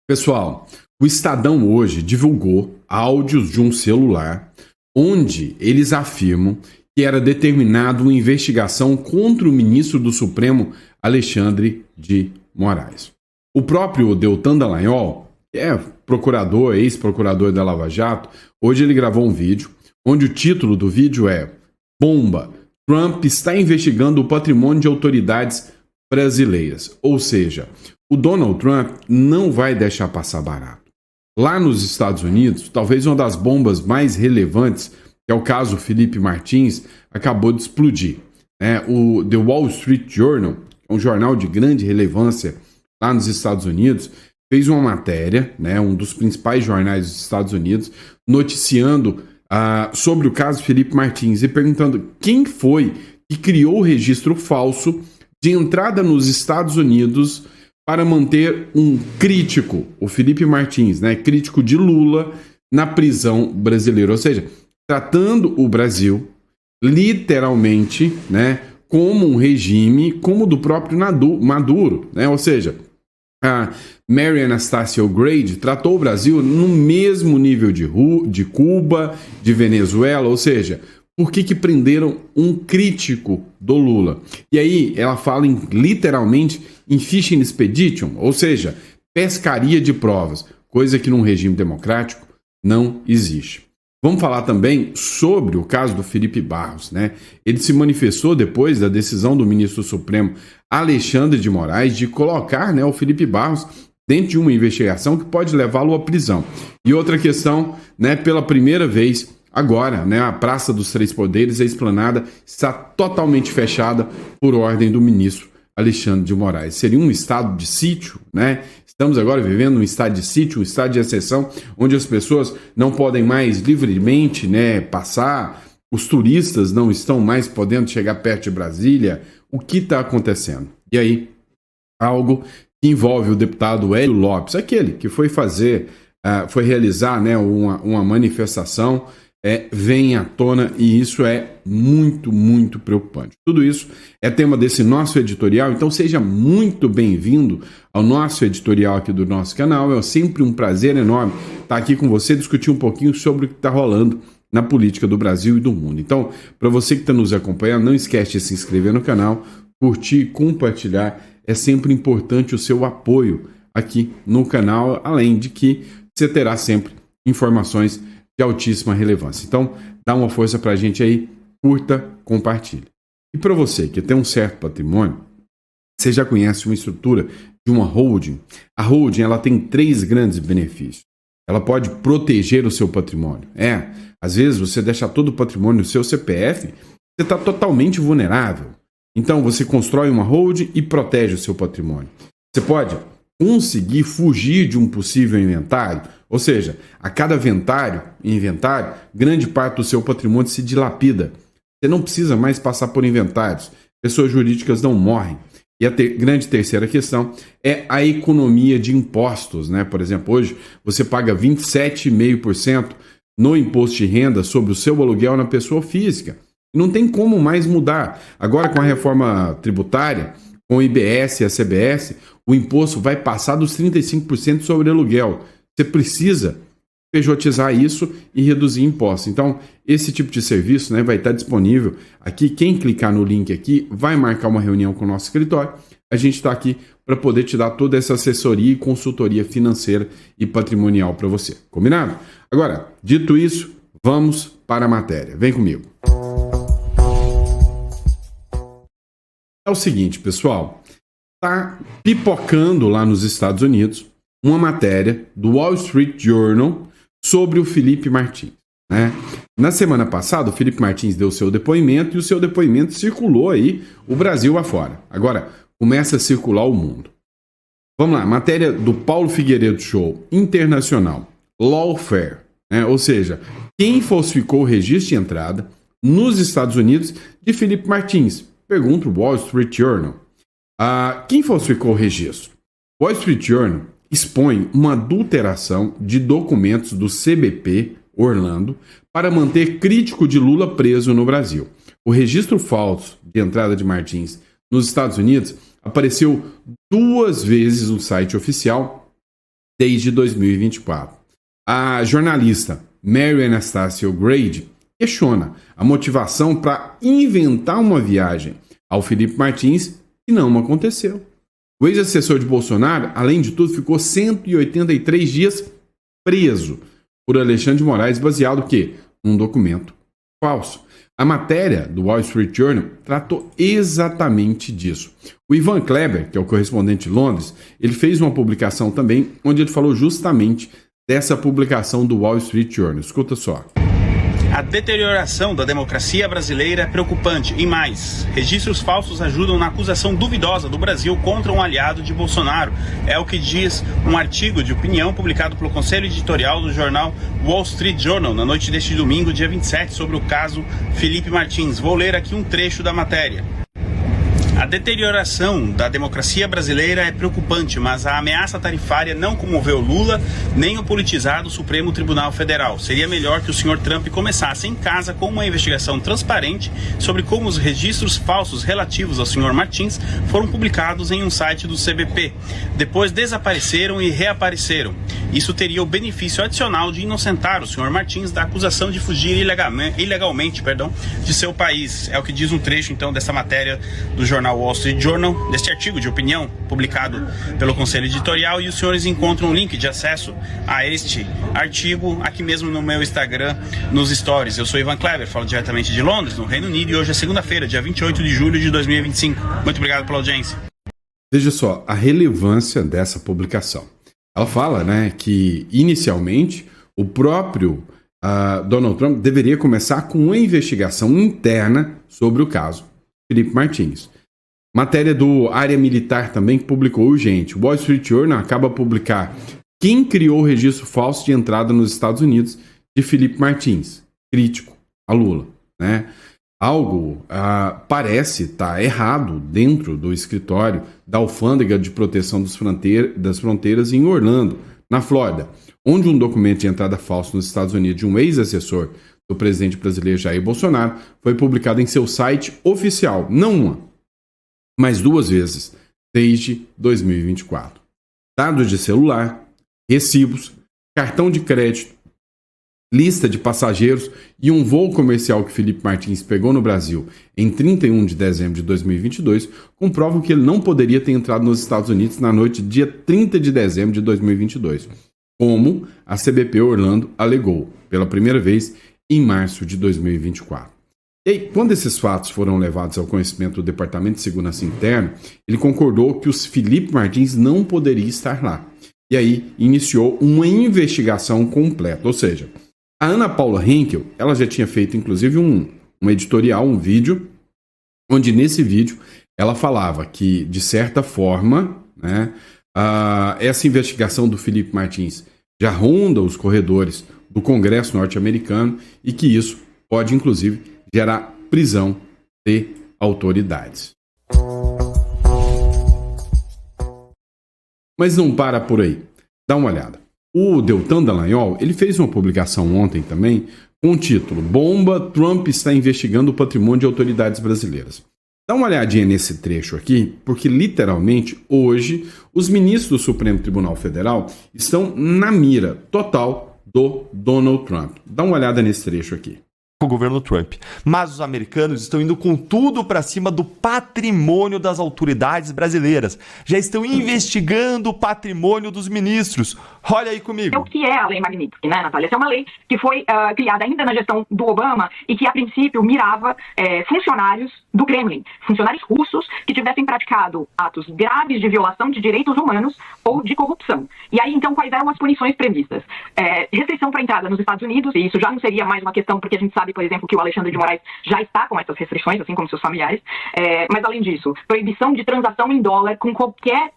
Pessoal, o Estadão hoje divulgou áudios de um celular onde eles afirmam que era determinado uma investigação contra o ministro do Supremo, Alexandre de Moraes. O próprio Deltan Dallagnol, que é procurador, ex-procurador da Lava Jato, hoje ele gravou um vídeo onde o título do vídeo é Bomba, Trump está investigando o patrimônio de autoridades brasileiras. Ou seja, o Donald Trump não vai deixar passar barato. Lá nos Estados Unidos, talvez uma das bombas mais relevantes, que é o caso Felipe Martins, acabou de explodir. O The Wall Street Journal, um jornal de grande relevância lá nos Estados Unidos, fez uma matéria, um dos principais jornais dos Estados Unidos, noticiando sobre o caso Felipe Martins e perguntando quem foi que criou o registro falso de entrada nos Estados Unidos para manter um crítico, o Felipe Martins, crítico de Lula, na prisão brasileira. Ou seja, tratando o Brasil literalmente como um regime, como o do próprio Maduro. Ou seja, a Mary Anastasia O'Grady tratou o Brasil no mesmo nível de Cuba, de Venezuela, ou seja, por que prenderam um crítico do Lula? E aí ela fala literalmente em fishing expedition, ou seja, pescaria de provas, coisa que num regime democrático não existe. Vamos falar também sobre o caso do Felipe Barros. Ele se manifestou depois da decisão do ministro Supremo Alexandre de Moraes de colocar o Felipe Barros dentro de uma investigação que pode levá-lo à prisão. E outra questão, pela primeira vez, agora, a Praça dos Três Poderes, a esplanada, está totalmente fechada por ordem do ministro Alexandre de Moraes. Seria um estado de sítio, Estamos agora vivendo um estado de sítio, um estado de exceção, onde as pessoas não podem mais livremente passar, os turistas não estão mais podendo chegar perto de Brasília. O que está acontecendo? E aí, algo que envolve o deputado Hélio Lopes, aquele que foi realizar uma manifestação, vem à tona e isso é muito, muito preocupante. Tudo isso é tema desse nosso editorial, então seja muito bem-vindo ao nosso editorial aqui do nosso canal. É sempre um prazer enorme estar aqui com você, discutir um pouquinho sobre o que está rolando na política do Brasil e do mundo. Então, para você que está nos acompanhando, não esquece de se inscrever no canal, curtir, compartilhar. É sempre importante o seu apoio aqui no canal, além de que você terá sempre informações de altíssima relevância. Então, dá uma força para a gente aí, curta, compartilhe. E para você que tem um certo patrimônio, você já conhece uma estrutura de uma holding. A holding ela tem 3 grandes benefícios. Ela pode proteger o seu patrimônio. Às vezes você deixa todo o patrimônio no seu CPF, você está totalmente vulnerável. Então, você constrói uma holding e protege o seu patrimônio. Você pode conseguir fugir de um possível inventário, ou seja, a cada inventário, grande parte do seu patrimônio se dilapida. Você não precisa mais passar por inventários. Pessoas jurídicas não morrem. E a grande terceira questão é a economia de impostos. Por exemplo, hoje você paga 27,5% no imposto de renda sobre o seu aluguel na pessoa física. Não tem como mais mudar. Agora, com a reforma tributária, com o IBS e a CBS, o imposto vai passar dos 35% sobre aluguel. Você precisa pejotizar isso e reduzir impostos. Então, esse tipo de serviço vai estar disponível aqui. Quem clicar no link aqui vai marcar uma reunião com o nosso escritório. A gente está aqui para poder te dar toda essa assessoria e consultoria financeira e patrimonial para você. Combinado? Agora, dito isso, vamos para a matéria. Vem comigo. É o seguinte, pessoal. Está pipocando lá nos Estados Unidos uma matéria do Wall Street Journal sobre o Felipe Martins. Na semana passada, o Felipe Martins deu seu depoimento e o seu depoimento circulou aí o Brasil afora. Agora, começa a circular o mundo. Vamos lá, matéria do Paulo Figueiredo Show, internacional, lawfare, ou seja, quem falsificou o registro de entrada nos Estados Unidos de Felipe Martins? Pergunta o Wall Street Journal. Quem falsificou o registro? Wall Street Journal expõe uma adulteração de documentos do CBP Orlando para manter crítico de Lula preso no Brasil. O registro falso de entrada de Martins nos Estados Unidos apareceu 2 vezes no site oficial desde 2024. A jornalista Mary Anastasia O'Grady questiona a motivação para inventar uma viagem ao Felipe Martins que não aconteceu. O ex-assessor de Bolsonaro, além de tudo, ficou 183 dias preso por Alexandre de Moraes, baseado o quê? Num documento falso. A matéria do Wall Street Journal tratou exatamente disso. O Ivan Kleber, que é o correspondente de Londres, ele fez uma publicação também, onde ele falou justamente dessa publicação do Wall Street Journal. Escuta só. A deterioração da democracia brasileira é preocupante e mais. Registros falsos ajudam na acusação duvidosa do Brasil contra um aliado de Bolsonaro. É o que diz um artigo de opinião publicado pelo Conselho Editorial do jornal Wall Street Journal na noite deste domingo, dia 27, sobre o caso Felipe Martins. Vou ler aqui um trecho da matéria. A deterioração da democracia brasileira é preocupante, mas a ameaça tarifária não comoveu Lula nem o politizado Supremo Tribunal Federal. Seria melhor que o Sr. Trump começasse em casa com uma investigação transparente sobre como os registros falsos relativos ao Sr. Martins foram publicados em um site do CBP. Depois desapareceram e reapareceram. Isso teria o benefício adicional de inocentar o Sr. Martins da acusação de fugir ilegalmente de seu país. É o que diz um trecho, então, dessa matéria do jornal Wall Street Journal, deste artigo de opinião publicado pelo Conselho Editorial, e os senhores encontram um link de acesso a este artigo aqui mesmo no meu Instagram, nos stories. Eu sou Ivan Kleber, falo diretamente de Londres, no Reino Unido, e hoje é segunda-feira, dia 28 de julho de 2025. Muito obrigado pela audiência. Veja só a relevância dessa publicação. Ela fala, que inicialmente o próprio Donald Trump deveria começar com uma investigação interna sobre o caso Felipe Martins. Matéria do Área Militar também que publicou urgente. O Wall Street Journal acaba de publicar quem criou o registro falso de entrada nos Estados Unidos de Felipe Martins, crítico a Lula. Algo parece estar errado dentro do escritório da Alfândega de Proteção das Fronteiras em Orlando, na Flórida, onde um documento de entrada falso nos Estados Unidos de um ex-assessor do presidente brasileiro Jair Bolsonaro foi publicado em seu site oficial, não uma, mas 2 vezes, desde 2024. Dados de celular, recibos, cartão de crédito, lista de passageiros e um voo comercial que Felipe Martins pegou no Brasil em 31 de dezembro de 2022 comprovam que ele não poderia ter entrado nos Estados Unidos na noite de dia 30 de dezembro de 2022, como a CBP Orlando alegou pela primeira vez em março de 2024. E aí, quando esses fatos foram levados ao conhecimento do Departamento de Segurança Interna, ele concordou que o Felipe Martins não poderia estar lá. E aí iniciou uma investigação completa. Ou seja, a Ana Paula Henkel, ela já tinha feito inclusive um editorial, um vídeo, onde nesse vídeo ela falava que, de certa forma, essa investigação do Felipe Martins já ronda os corredores do Congresso norte-americano e que isso pode, inclusive, gerar prisão de autoridades. Mas não para por aí. Dá uma olhada. O Deltan Dallagnol, ele fez uma publicação ontem também com o título Bomba, Trump está investigando o patrimônio de autoridades brasileiras. Dá uma olhadinha nesse trecho aqui, porque literalmente hoje os ministros do Supremo Tribunal Federal estão na mira total do Donald Trump. Dá uma olhada nesse trecho aqui. O governo Trump. Mas os americanos estão indo com tudo para cima do patrimônio das autoridades brasileiras. Já estão investigando o patrimônio dos ministros. Olha aí comigo. O que é a Lei Magnitsky, né, Natália? Essa é uma lei que foi criada ainda na gestão do Obama e que, a princípio, mirava funcionários do Kremlin, funcionários russos que tivessem praticado atos graves de violação de direitos humanos ou de corrupção. E aí, então, quais eram as punições previstas? Restrição para entrada nos Estados Unidos, e isso já não seria mais uma questão, porque a gente sabe, por exemplo, que o Alexandre de Moraes já está com essas restrições, assim como seus familiares. Mas, além disso, proibição de transação em dólar com qualquer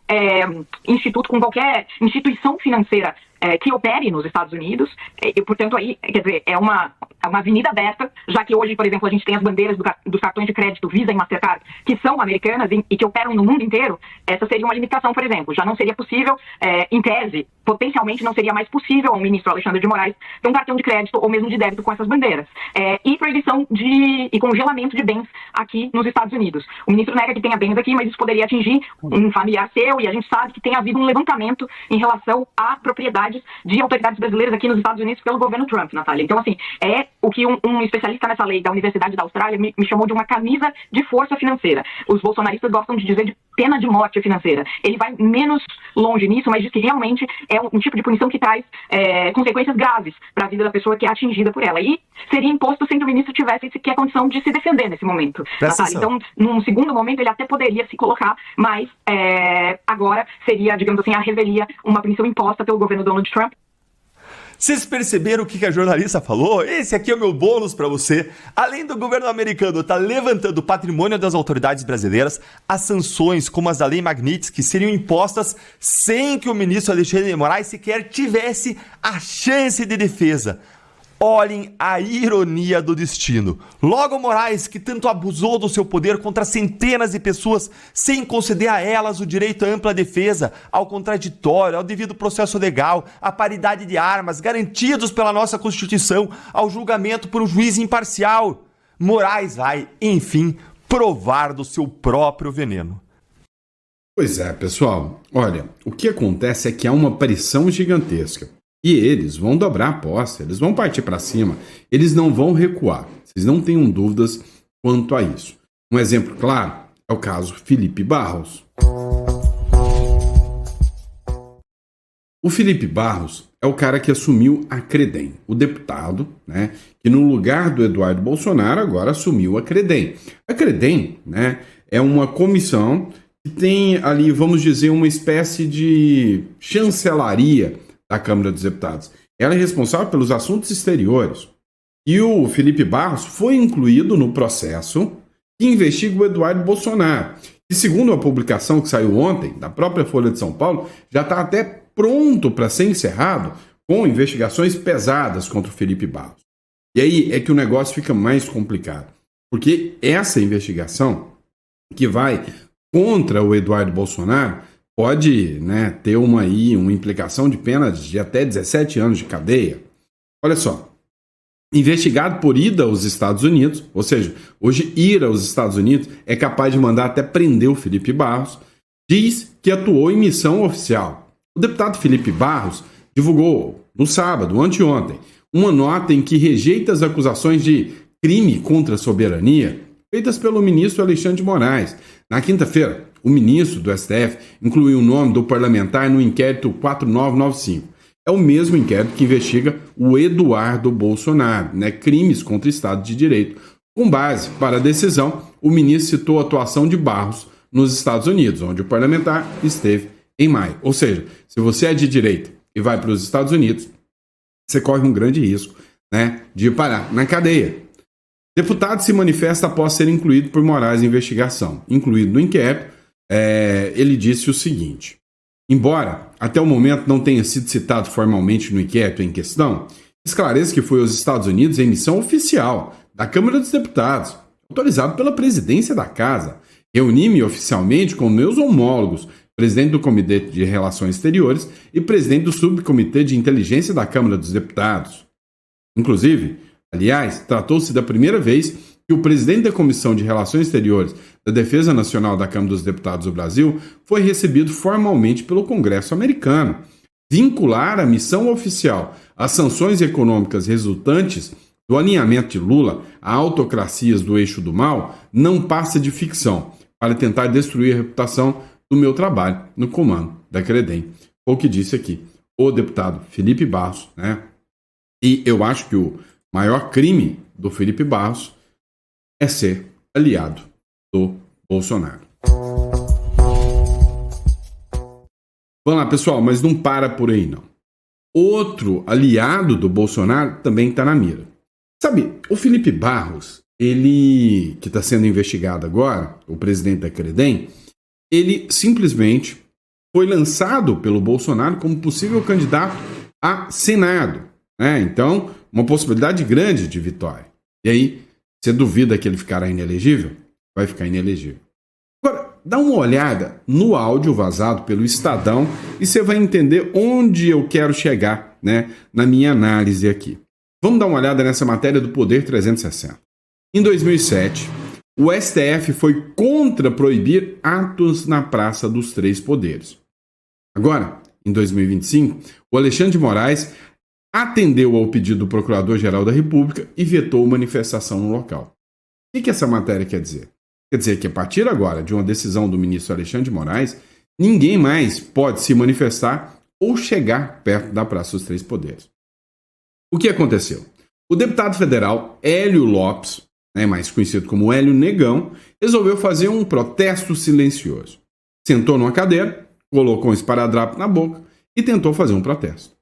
instituto, com qualquer instituição financeira que opere nos Estados Unidos. E, portanto, aí, quer dizer, é uma avenida aberta, já que hoje, por exemplo, a gente tem as bandeiras dos cartões de crédito Visa e Mastercard, que são americanas e que operam no mundo inteiro. Essa seria uma limitação, por exemplo. Já não seria possível, em tese, potencialmente não seria mais possível ao ministro Alexandre de Moraes ter um cartão de crédito ou mesmo de débito com essas bandeiras. E proibição e congelamento de bens aqui nos Estados Unidos. O ministro nega que tenha bens aqui, mas isso poderia atingir um familiar seu, e a gente sabe que tem havido um levantamento em relação a propriedades de autoridades brasileiras aqui nos Estados Unidos pelo governo Trump, Natália. Então, assim, é o que um especialista nessa lei da Universidade da Austrália me chamou de uma camisa de força financeira. Os bolsonaristas gostam de dizer de pena de morte financeira. Ele vai menos longe nisso, mas diz que realmente é um tipo de punição que traz consequências graves para a vida da pessoa que é atingida por ela. E seria imposto sem que o ministro tivesse sequer condição de se defender nesse momento. Então, num segundo momento, ele até poderia se colocar, mas agora seria, digamos assim, a revelia, uma punição imposta pelo governo Donald Trump. Vocês perceberam o que a jornalista falou? Esse aqui é o meu bônus para você. Além do governo americano estar levantando o patrimônio das autoridades brasileiras, as sanções, como as da Lei Magnitsky, seriam impostas sem que o ministro Alexandre de Moraes sequer tivesse a chance de defesa. Olhem a ironia do destino. Logo Moraes, que tanto abusou do seu poder contra centenas de pessoas sem conceder a elas o direito à ampla defesa, ao contraditório, ao devido processo legal, à paridade de armas, garantidos pela nossa Constituição, ao julgamento por um juiz imparcial. Moraes vai, enfim, provar do seu próprio veneno. Pois é, pessoal. Olha, o que acontece é que há uma pressão gigantesca. E eles vão dobrar a aposta, eles vão partir para cima, eles não vão recuar. Vocês não tenham dúvidas quanto a isso. Um exemplo claro é o caso Felipe Barros. O Felipe Barros é o cara que assumiu a Credem, o deputado, né, que no lugar do Eduardo Bolsonaro agora assumiu a Credem. A Credem, né, é uma comissão que tem ali, vamos dizer, uma espécie de chancelaria da Câmara dos Deputados. Ela é responsável pelos assuntos exteriores. E o Felipe Barros foi incluído no processo que investiga o Eduardo Bolsonaro. E segundo a publicação que saiu ontem, da própria Folha de São Paulo, já está até pronto para ser encerrado com investigações pesadas contra o Felipe Barros. E aí é que o negócio fica mais complicado. Porque essa investigação que vai contra o Eduardo Bolsonaro pode, né, ter uma implicação de pena de até 17 anos de cadeia. Olha só, investigado por ida aos Estados Unidos, ou seja, hoje ir aos Estados Unidos é capaz de mandar até prender o Felipe Barros, diz que atuou em missão oficial. O deputado Felipe Barros divulgou no sábado, anteontem, uma nota em que rejeita as acusações de crime contra a soberania feitas pelo ministro Alexandre de Moraes. Na quinta-feira, o ministro do STF incluiu o nome do parlamentar no inquérito 4995. É o mesmo inquérito que investiga o Eduardo Bolsonaro, né, crimes contra o Estado de Direito. Com base para a decisão, o ministro citou a atuação de Barros nos Estados Unidos, onde o parlamentar esteve em maio. Ou seja, se você é de direita e vai para os Estados Unidos, você corre um grande risco, né, de parar na cadeia. Deputado se manifesta após ser incluído por Moraes em investigação. Incluído no inquérito, ele disse o seguinte: embora até o momento não tenha sido citado formalmente no inquérito em questão, esclareço que foi aos Estados Unidos em missão oficial da Câmara dos Deputados, autorizado pela presidência da Casa. Reuni-me oficialmente com meus homólogos, presidente do Comitê de Relações Exteriores e presidente do Subcomitê de Inteligência da Câmara dos Deputados. Inclusive, aliás, tratou-se da primeira vez que o presidente da Comissão de Relações Exteriores da Defesa Nacional da Câmara dos Deputados do Brasil foi recebido formalmente pelo Congresso americano. Vincular a missão oficial às sanções econômicas resultantes do alinhamento de Lula a autocracias do eixo do mal não passa de ficção para tentar destruir a reputação do meu trabalho no comando da Credem. Foi o que disse aqui o deputado Felipe Barros, né? E eu acho que o maior crime do Felipe Barros é ser aliado do Bolsonaro. Vamos lá, pessoal, mas não para por aí, não. Outro aliado do Bolsonaro também está na mira. Sabe, o Felipe Barros, ele que está sendo investigado agora, o presidente da Credem, ele simplesmente foi lançado pelo Bolsonaro como possível candidato a Senado, né? Então, uma possibilidade grande de vitória. E aí, você duvida que ele ficará inelegível? Vai ficar inelegível. Agora, dá uma olhada no áudio vazado pelo Estadão e você vai entender onde eu quero chegar, né, na minha análise aqui. Vamos dar uma olhada nessa matéria do Poder 360. Em 2007, o STF foi contra proibir atos na Praça dos Três Poderes. Agora, em 2025, o Alexandre de Moraes atendeu ao pedido do Procurador-Geral da República e vetou manifestação no local. O que essa matéria quer dizer? Quer dizer que a partir agora de uma decisão do ministro Alexandre de Moraes, ninguém mais pode se manifestar ou chegar perto da Praça dos Três Poderes. O que aconteceu? O deputado federal Hélio Lopes, mais conhecido como Hélio Negão, resolveu fazer um protesto silencioso. Sentou numa cadeira, colocou um esparadrapo na boca e tentou fazer um protesto.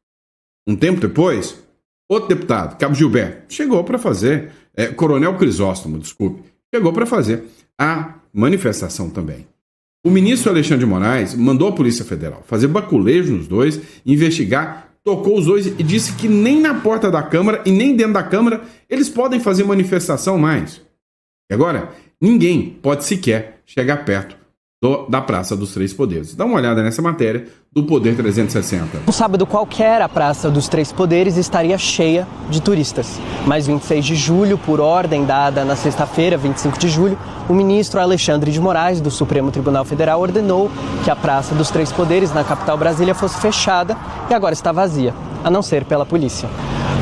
Um tempo depois, outro deputado, Cabo Gilberto, chegou para fazer, Coronel Crisóstomo, chegou para fazer a manifestação também. O ministro Alexandre de Moraes mandou a Polícia Federal fazer baculejo nos dois, investigar, tocou os dois e disse que nem na porta da Câmara e nem dentro da Câmara eles podem fazer manifestação mais. E agora, ninguém pode sequer chegar perto da Praça dos Três Poderes. Dá uma olhada nessa matéria do Poder 360. No sábado qualquer, a Praça dos Três Poderes estaria cheia de turistas. Mas 26 de julho, por ordem dada na sexta-feira, 25 de julho, o ministro Alexandre de Moraes, do Supremo Tribunal Federal, ordenou que a Praça dos Três Poderes, na capital Brasília, fosse fechada e agora está vazia, a não ser pela polícia.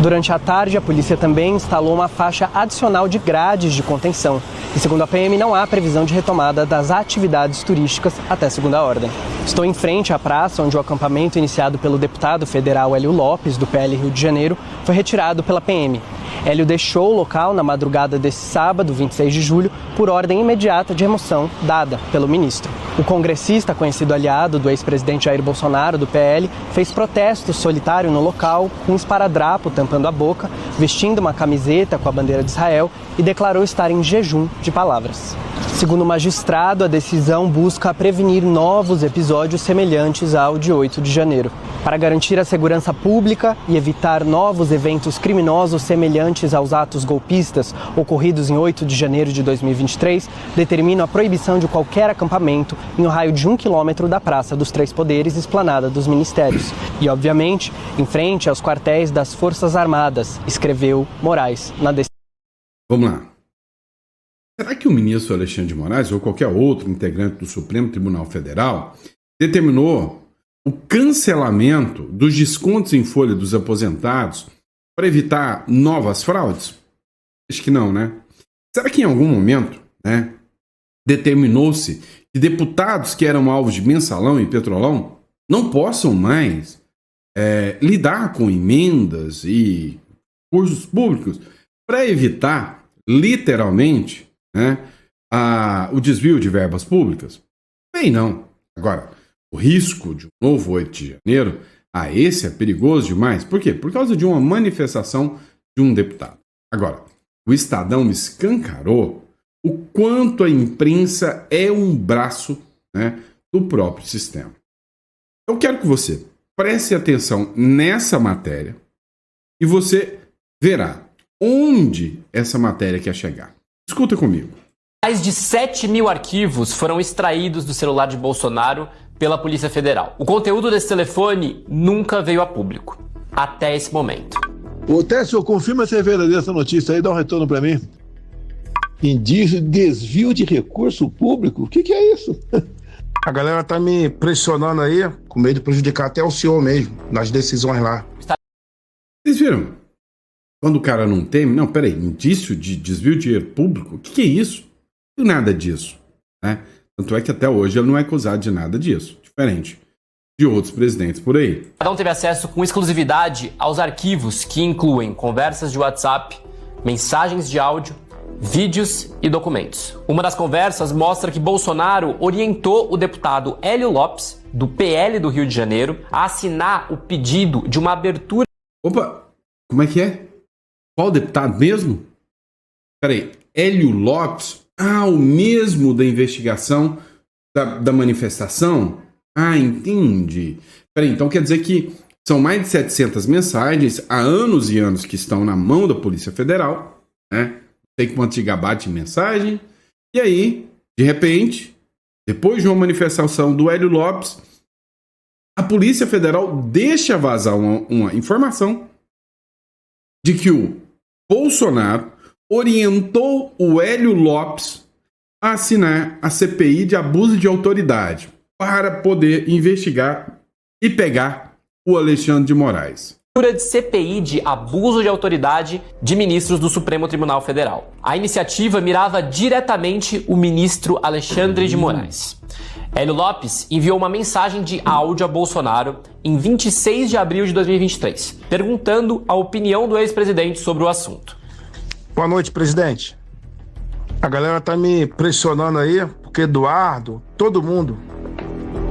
Durante a tarde, a polícia também instalou uma faixa adicional de grades de contenção. E segundo a PM, não há previsão de retomada das atividades turísticas até segunda ordem. Estou em frente à praça, onde o acampamento iniciado pelo deputado federal Hélio Lopes, do PL Rio de Janeiro, foi retirado pela PM. Hélio deixou o local na madrugada desse sábado, 26 de julho, por ordem imediata de remoção dada pelo ministro. O congressista, conhecido aliado do ex-presidente Jair Bolsonaro, do PL, fez protesto solitário no local, com um esparadrapo tampando a boca, vestindo uma camiseta com a bandeira de Israel e declarou estar em jejum de palavras. Segundo o magistrado, a decisão busca prevenir novos episódios semelhantes ao de 8 de janeiro. Para garantir a segurança pública e evitar novos eventos criminosos semelhantes aos atos golpistas ocorridos em 8 de janeiro de 2023, determina a proibição de qualquer acampamento em um raio de 1 quilômetro da Praça dos Três Poderes, esplanada dos ministérios. E, obviamente, em frente aos quartéis das Forças Armadas, escreveu Moraes na decisão. Vamos lá. Será que o ministro Alexandre de Moraes ou qualquer outro integrante do Supremo Tribunal Federal determinou o cancelamento dos descontos em folha dos aposentados para evitar novas fraudes? Acho que não, né? Será que em algum momento, determinou-se que deputados que eram alvos de mensalão e petrolão não possam mais lidar com emendas e recursos públicos para evitar, literalmente, o desvio de verbas públicas? Bem, não. Agora, o risco de um novo 8 de janeiro, esse é perigoso demais. Por quê? Por causa de uma manifestação de um deputado. Agora, o Estadão escancarou o quanto a imprensa é um braço do próprio sistema. Eu quero que você preste atenção nessa matéria e você verá onde essa matéria quer chegar. Escuta comigo. Mais de 7 mil arquivos foram extraídos do celular de Bolsonaro pela Polícia Federal. O conteúdo desse telefone nunca veio a público, até esse momento. Ô Técio, confirma se é verdadeira essa notícia aí, dá um retorno pra mim. Indício de desvio de recurso público? O que é isso? A galera tá me pressionando aí, com medo de prejudicar até o senhor mesmo, nas decisões lá. Vocês viram? Quando o cara não teme, indício de desvio de dinheiro público? O que é isso? Não tem nada disso, Tanto é que até hoje ele não é acusado de nada disso, diferente de outros presidentes por aí. Cada um teve acesso com exclusividade aos arquivos que incluem conversas de WhatsApp, mensagens de áudio, vídeos e documentos. Uma das conversas mostra que Bolsonaro orientou o deputado Hélio Lopes, do PL do Rio de Janeiro, a assinar o pedido de uma abertura... Opa, como é que é? Qual deputado mesmo? Peraí, Hélio Lopes? O mesmo da investigação da manifestação? Entendi. Peraí, então quer dizer que são mais de 700 mensagens há anos e anos que estão na mão da Polícia Federal, Não sei quantos gigabytes de mensagem, e aí, de repente, depois de uma manifestação do Hélio Lopes, a Polícia Federal deixa vazar uma informação de que o Bolsonaro orientou o Hélio Lopes a assinar a CPI de abuso de autoridade para poder investigar e pegar o Alexandre de Moraes. De CPI de abuso de autoridade de ministros do Supremo Tribunal Federal. A iniciativa mirava diretamente o ministro Alexandre de Moraes. Hélio Lopes enviou uma mensagem de áudio a Bolsonaro em 26 de abril de 2023, perguntando a opinião do ex-presidente sobre o assunto. Boa noite, presidente. A galera tá me pressionando aí, porque Eduardo, todo mundo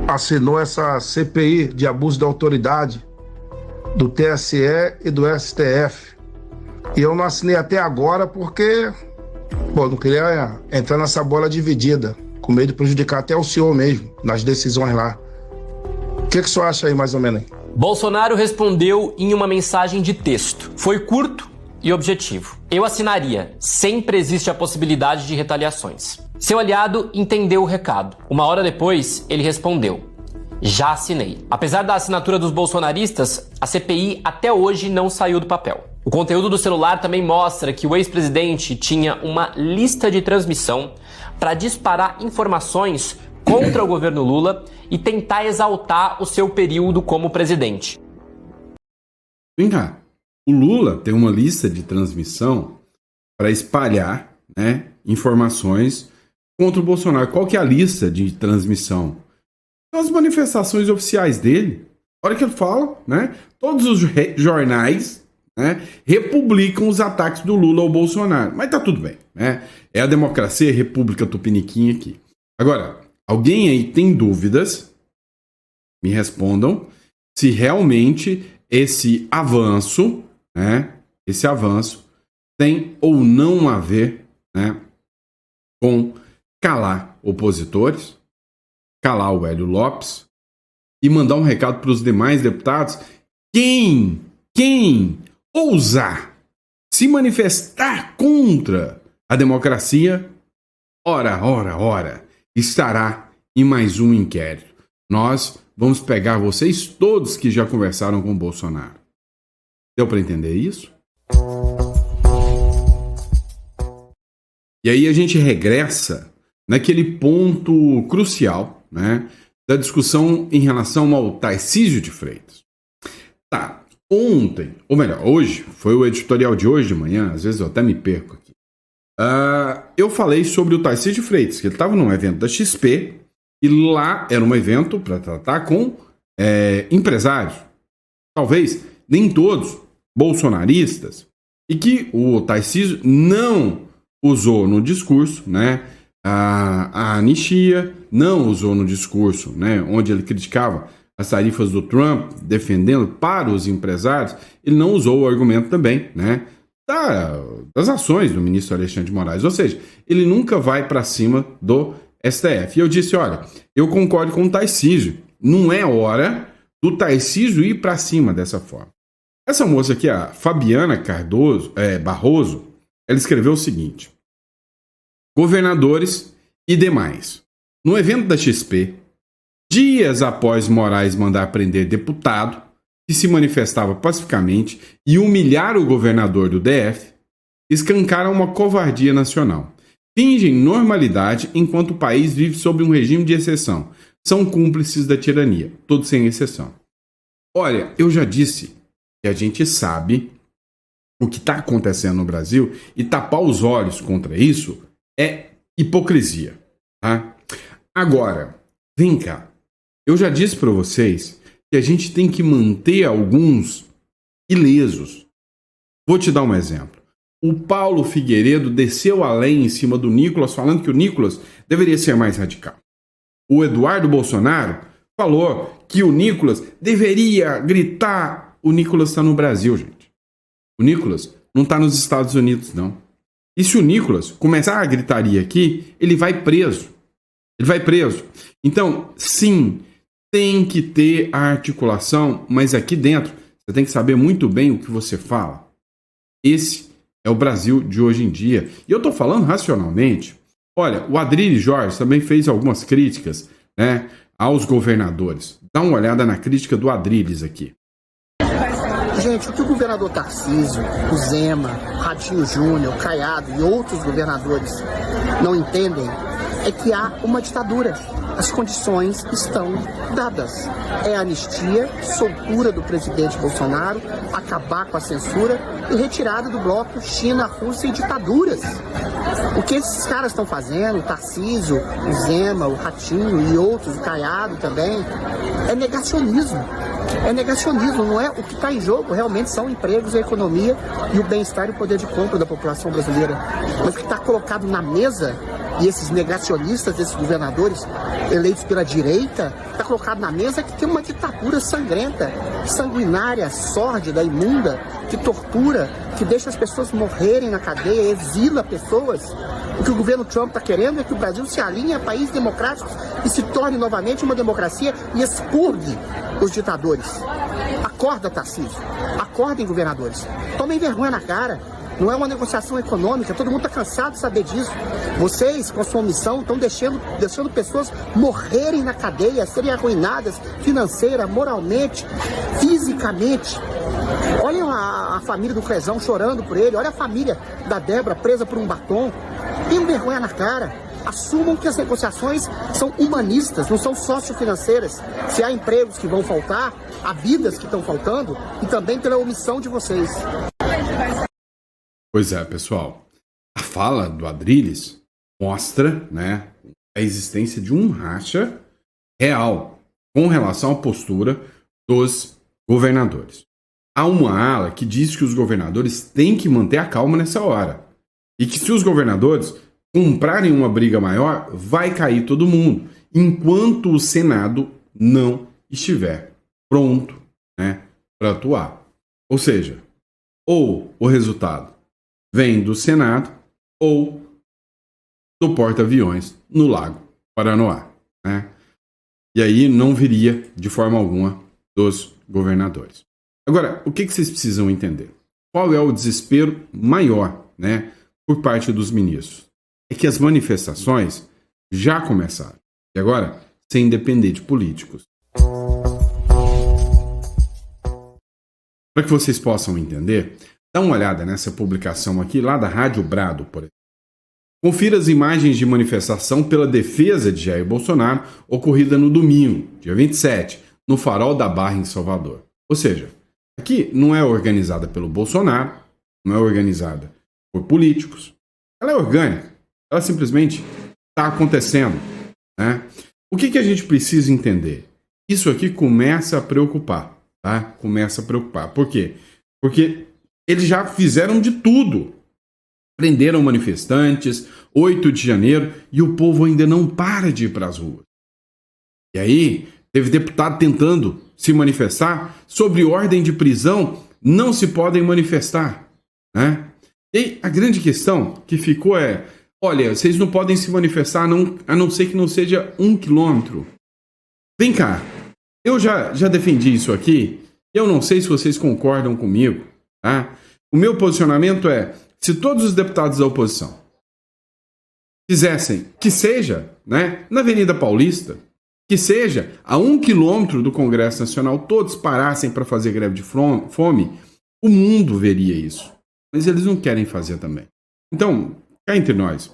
assinou essa CPI de abuso de autoridade do TSE e do STF. E eu não assinei até agora porque, não queria entrar nessa bola dividida, com medo de prejudicar até o senhor mesmo, nas decisões lá. O que o senhor acha aí, mais ou menos? Bolsonaro respondeu em uma mensagem de texto. Foi curto e objetivo. Eu assinaria. Sempre existe a possibilidade de retaliações. Seu aliado entendeu o recado. Uma hora depois, ele respondeu: já assinei. Apesar da assinatura dos bolsonaristas, a CPI até hoje não saiu do papel. O conteúdo do celular também mostra que o ex-presidente tinha uma lista de transmissão para disparar informações contra o governo Lula e tentar exaltar o seu período como presidente. Vem cá, o Lula tem uma lista de transmissão para espalhar, informações contra o Bolsonaro. Qual que é a lista de transmissão? São as manifestações oficiais dele. A hora que ele fala, todos os jornais republicam os ataques do Lula ao Bolsonaro. Mas tá tudo bem, É a democracia, a República Tupiniquim aqui. Agora, alguém aí tem dúvidas? Me respondam se realmente esse avanço, tem ou não a ver, com calar opositores, calar o Hélio Lopes e mandar um recado para os demais deputados. Quem ousar se manifestar contra a democracia, ora, estará em mais um inquérito. Nós vamos pegar vocês todos que já conversaram com o Bolsonaro. Deu para entender isso? E aí a gente regressa naquele ponto crucial, da discussão em relação ao Tarcísio de Freitas. Tá, ontem, ou melhor, hoje, foi o editorial de hoje de manhã, às vezes eu até me perco aqui. Eu falei sobre o Tarcísio de Freitas, que ele estava num evento da XP, e lá era um evento para tratar com empresários. Talvez nem todos bolsonaristas, e que o Tarcísio não usou no discurso, a anistia, não usou no discurso, onde ele criticava as tarifas do Trump, defendendo para os empresários, ele não usou o argumento também, das ações do ministro Alexandre de Moraes. Ou seja, ele nunca vai para cima do STF. E eu disse, olha, eu concordo com o Tarcísio, não é hora do Tarcísio ir para cima dessa forma. Essa moça aqui, a Fabiana Barroso, ela escreveu o seguinte: governadores e demais. No evento da XP, dias após Moraes mandar prender deputado que se manifestava pacificamente e humilhar o governador do DF, escancaram uma covardia nacional. Fingem normalidade enquanto o país vive sob um regime de exceção. São cúmplices da tirania, todos sem exceção. Olha, eu já disse que a gente sabe o que está acontecendo no Brasil e tapar os olhos contra isso é hipocrisia. Tá? Agora, vem cá. Eu já disse para vocês que a gente tem que manter alguns ilesos. Vou te dar um exemplo. O Paulo Figueiredo desceu além em cima do Nicolas, falando que o Nicolas deveria ser mais radical. O Eduardo Bolsonaro falou que o Nicolas deveria gritar. O Nicolas está no Brasil, gente. O Nicolas não está nos Estados Unidos, não. E se o Nicolas começar a gritaria aqui, ele vai preso. Ele vai preso. Então, sim, tem que ter a articulação, mas aqui dentro você tem que saber muito bem o que você fala. Esse é o Brasil de hoje em dia. E eu estou falando racionalmente. Olha, o Adrilles Jorge também fez algumas críticas, né, aos governadores. Dá uma olhada na crítica do Adrilles aqui. Gente, o que o governador Tarcísio, o Zema, Ratinho Júnior, Caiado e outros governadores não entendem é que há uma ditadura. As condições estão dadas. É anistia, soltura do presidente Bolsonaro, acabar com a censura e retirada do bloco China, Rússia e ditaduras. O que esses caras estão fazendo, o Tarcísio, o Zema, o Ratinho e outros, o Caiado também, é negacionismo. É negacionismo, não é? O que está em jogo realmente são empregos, a economia e o bem-estar e o poder de compra da população brasileira. Mas o que está colocado na mesa, e esses negacionistas, esses governadores eleitos pela direita, está colocado na mesa que tem uma ditadura sangrenta, sanguinária, sórdida, imunda, que tortura, que deixa as pessoas morrerem na cadeia, exila pessoas. O que o governo Trump está querendo é que o Brasil se alinhe a países democráticos e se torne novamente uma democracia e expurgue os ditadores. Acorda, Tarcísio. Acordem, governadores. Tomem vergonha na cara. Não é uma negociação econômica, todo mundo está cansado de saber disso. Vocês, com a sua omissão, estão deixando pessoas morrerem na cadeia, serem arruinadas financeira, moralmente, fisicamente. Olha a família do Crezão chorando por ele, olha a família da Débora presa por um batom. Tenham vergonha na cara. Assumam que as negociações são humanistas, não são sociofinanceiras. Se há empregos que vão faltar, há vidas que estão faltando, e também pela omissão de vocês. Pois é, pessoal. A fala do Adrilles mostra, né, a existência de um racha real com relação à postura dos governadores. Há uma ala que diz que os governadores têm que manter a calma nessa hora. E que se os governadores comprarem uma briga maior, vai cair todo mundo. Enquanto o Senado não estiver pronto, né, para atuar. Ou seja, ou o resultado vem do Senado ou do porta-aviões no Lago Paranoá, né? E aí não viria de forma alguma dos governadores. Agora, o que vocês precisam entender? Qual é o desespero maior, né, por parte dos ministros? É que as manifestações já começaram. E agora, sem depender de políticos. Para que vocês possam entender, dá uma olhada nessa publicação aqui, lá da Rádio Brado, por exemplo. Confira as imagens de manifestação pela defesa de Jair Bolsonaro ocorrida no domingo, dia 27, no Farol da Barra, em Salvador. Ou seja, aqui não é organizada pelo Bolsonaro, não é organizada por políticos, ela é orgânica, ela simplesmente está acontecendo, né? O que a gente precisa entender? Isso aqui começa a preocupar, tá? Começa a preocupar. Por quê? Porque eles já fizeram de tudo. Prenderam manifestantes, 8 de janeiro, e o povo ainda não para de ir para as ruas. E aí, teve deputado tentando se manifestar sobre ordem de prisão, não se podem manifestar, né? E a grande questão que ficou é, olha, vocês não podem se manifestar a não ser que não seja 1 quilômetro. Vem cá, eu já defendi isso aqui, e eu não sei se vocês concordam comigo, tá? O meu posicionamento é, se todos os deputados da oposição fizessem, que seja, né, na Avenida Paulista, que seja a 1 quilômetro do Congresso Nacional, todos parassem para fazer greve de fome, o mundo veria isso. Mas eles não querem fazer também. Então, cá entre nós,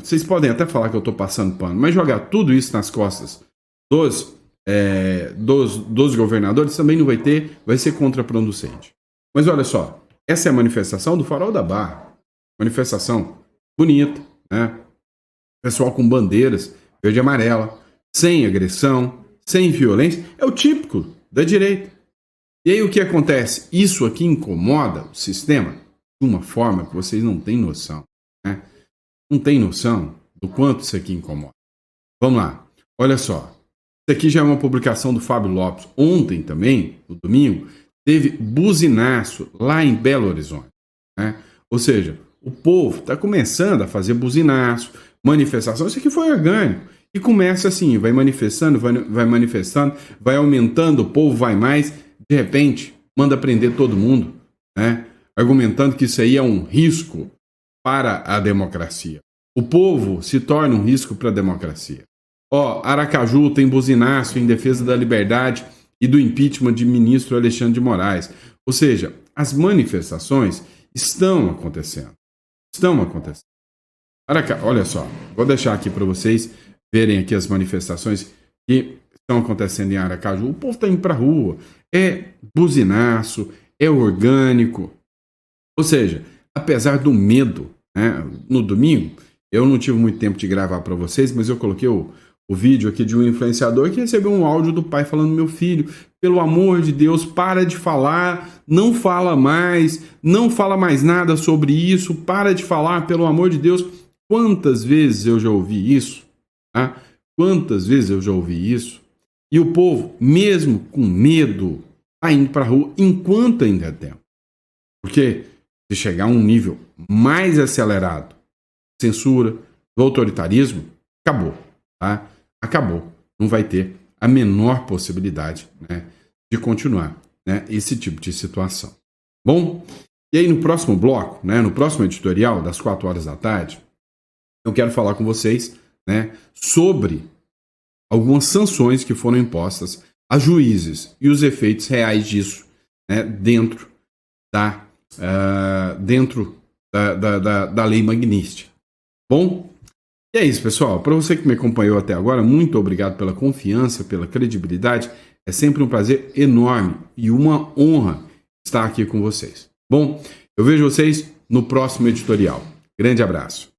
vocês podem até falar que eu estou passando pano, mas jogar tudo isso nas costas dos governadores também não vai ser contraproducente. Mas olha só, essa é a manifestação do Farol da Barra. Manifestação bonita, né? Pessoal com bandeiras verde e amarela, sem agressão, sem violência. É o típico da direita. E aí o que acontece? Isso aqui incomoda o sistema de uma forma que vocês não têm noção, né? Não tem noção do quanto isso aqui incomoda. Vamos lá, olha só. Isso aqui já é uma publicação do Fábio Lopes. Ontem também, no domingo, teve buzinaço lá em Belo Horizonte, né? Ou seja, o povo está começando a fazer buzinaço, manifestação. Isso aqui foi orgânico. E começa assim, vai manifestando, vai aumentando, o povo vai mais, de repente, manda prender todo mundo, né? Argumentando que isso aí é um risco para a democracia. O povo se torna um risco para a democracia. Aracaju tem buzinaço em defesa da liberdade e do impeachment de ministro Alexandre de Moraes. Ou seja, as manifestações estão acontecendo. Olha só, vou deixar aqui para vocês verem aqui as manifestações que estão acontecendo em Aracaju. O povo está indo para a rua, é buzinaço, é orgânico. Ou seja, apesar do medo, né, no domingo, eu não tive muito tempo de gravar para vocês, mas eu coloquei o vídeo aqui de um influenciador que recebeu um áudio do pai falando: meu filho, pelo amor de Deus, para de falar, não fala mais nada sobre isso, para de falar, pelo amor de Deus. Quantas vezes eu já ouvi isso? Tá? Quantas vezes eu já ouvi isso? E o povo, mesmo com medo, está indo para a rua enquanto ainda é tempo. Porque se chegar a um nível mais acelerado, censura, do autoritarismo, acabou. Tá? Acabou. Não vai ter a menor possibilidade, né, de continuar, né, esse tipo de situação. Bom, e aí no próximo bloco, né, no próximo editorial, das 4 horas da tarde, eu quero falar com vocês, né, sobre algumas sanções que foram impostas a juízes e os efeitos reais disso, né, dentro da Lei Magnitsky. Bom, e é isso, pessoal. Para você que me acompanhou até agora, muito obrigado pela confiança, pela credibilidade. É sempre um prazer enorme e uma honra estar aqui com vocês. Bom, eu vejo vocês no próximo editorial. Grande abraço.